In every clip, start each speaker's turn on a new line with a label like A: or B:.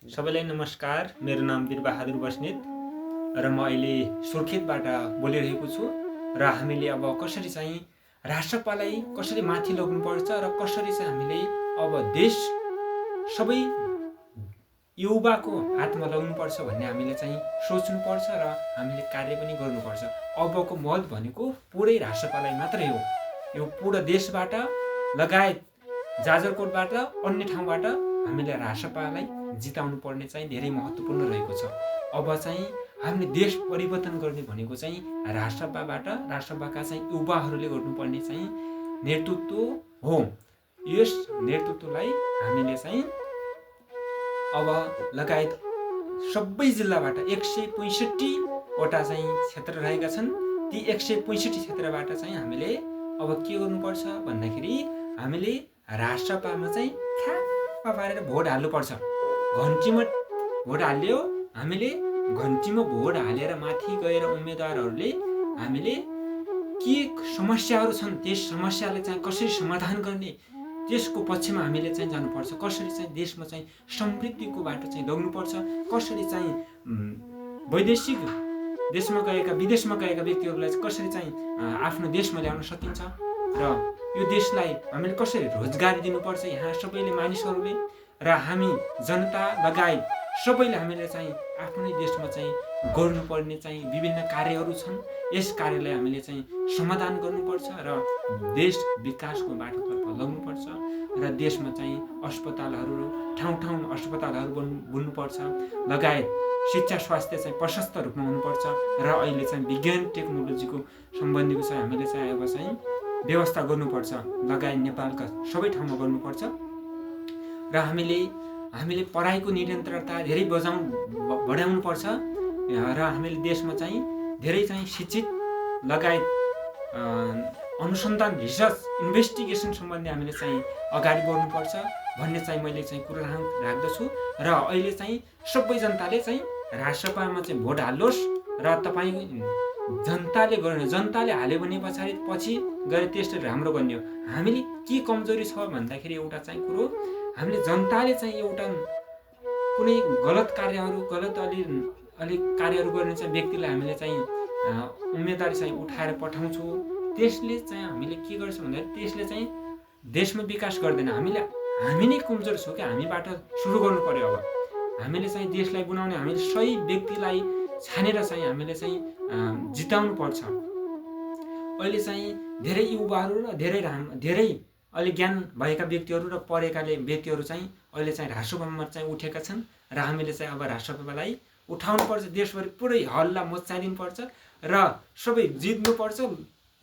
A: सबैलाई नमस्कार। मेरो नाम वीरबहादुर बस्नेत र म अहिले सुर्खेतबाट बोलिरहेको छु। र हामीले अब कसरी चाहिँ राष्ट्रपालाई कसरी माथि लग्नुपर्छ र कसरी चाहिँ हामीले अब देश सबै युवाको हातमा लग्नुपर्छ भन्ने हामीले चाहिँ सोच्नुपर्छ र हामीले कार्य पनि गर्नुपर्छ। अबको मत भनेको पुरै राष्ट्रपालाई मात्रै हो। यो पुरा देशबाट लगायत जाजरकोटबाट अन्य ठाउँबाट हामीले राष्ट्रपालाई जिताउनु पर्ने चाहिँ धेरै महत्त्वपूर्ण रहेको छ। अब चाहिँ हामीले देश परिवर्तन गर्ने भनेको चाहिँ राष्ट्रपाका चाहिँ युवाहरूले गर्नुपर्ने चाहिँ नेतृत्व हो। यस नेतृत्वलाई हामीले चाहिँ अब लगायत सबै जिल्लाबाट 165 वटा चाहिँ क्षेत्र रहेका छन्। ती 165 क्षेत्रबाट चाहिँ हामीले अब के गर्नुपर्छ भन्दाखेरि हामीले राष्ट्रपामा चाहिँ ठ्याप्प पारेर भोट हाल्नुपर्छ। घन्टीमा भोट हाल्यो, हामीले घन्टीमा भोट हालेर माथि गएर उम्मेदवारहरूले हामीले के समस्याहरू छन् त्यस समस्यालाई चाहिँ कसरी समाधान गर्ने त्यसको पक्षमा हामीले चाहिँ जानुपर्छ। कसरी चाहिँ देशमा चाहिँ समृद्धिको बाटो चाहिँ लग्नुपर्छ, कसरी चाहिँ वैदेशिक देशमा गएका विदेशमा गएका व्यक्तिहरूलाई कसरी चाहिँ आफ्नो देशमा ल्याउन सकिन्छ र यो देशलाई हामीले कसरी रोजगारी दिनुपर्छ यहाँ सबैले मानिसहरूले र हामी जनता लगायत सबैले हामीले चाहिँ आफ्नै देशमा चाहिँ गर्नुपर्ने चाहिँ विभिन्न कार्यहरू छन्। यस कार्यलाई हामीले चाहिँ समाधान गर्नुपर्छ र देश विकासको बाटोतर्फ लग्नुपर्छ र देशमा चाहिँ अस्पतालहरू ठाउँ ठाउँमा अस्पतालहरू बन्नुपर्छ लगायत शिक्षा स्वास्थ्य चाहिँ प्रशस्त रूपमा हुनुपर्छ र अहिले चाहिँ विज्ञान टेक्नोलोजीको सम्बन्धीको चाहिँ हामीले चाहिँ अब चाहिँ व्यवस्था गर्नुपर्छ लगायत नेपालका सबै ठाउँमा गर्नुपर्छ र हामीले पढाइको निरन्तरता धेरै बढाउनु पर्छ र हामीले देशमा चाहिँ धेरै चाहिँ शिक्षित लगायत अनुसन्धान रिसर्च इन्भेस्टिगेसन सम्बन्धी हामीले चाहिँ अगाडि बढ्नुपर्छ भन्ने चाहिँ मैले चाहिँ कुरा राख्दछु। र अहिले चाहिँ सबै जनताले चाहिँ राष्ट्रपामा चाहिँ भोट हाल्नुहोस् र तपाईँ जनताले हाल्यो भने पछि गएर त्यसले राम्रो गर्ने हो। हामीले के कमजोरी छ भन्दाखेरि एउटा चाहिँ कुरो हामीले जनताले चाहिँ एउटा कुनै गलत कार्यहरू गर्ने चाहिँ व्यक्तिलाई हामीले चाहिँ उम्मेदवारी चाहिँ उठाएर पठाउँछौँ। त्यसले चाहिँ हामीले के गर्छौँ भन्दाखेरि त्यसले चाहिँ देशमा विकास गर्दैन। हामी नै कमजोर छौँ कि हामीबाट सुरु गर्नु पर्यो। अब हामीले चाहिँ देशलाई बनाउने हामीले सही व्यक्तिलाई छानेर चाहिँ हामीले चाहिँ जिताउनु पर्छ। अहिले चाहिँ धेरै युवाहरू र धेरै अहिले ज्ञान भएका व्यक्तिहरू र पढेका व्यक्तिहरू चाहिँ अहिले चाहिँ राष्ट्रसभामा चाहिँ उठेका छन् र हामीले चाहिँ अब राष्ट्रसभालाई उठाउनुपर्छ। देशभरि पुरै हल्ला मचाइदिनुपर्छ र सबै जित्नुपर्छ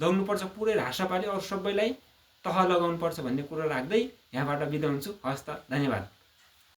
A: लग्नुपर्छ। पुरै राष्ट्रपाले अरू सबैलाई तह लगाउनुपर्छ भन्ने कुरा राख्दै यहाँबाट बिदा हुन्छु। हस् त, धन्यवाद।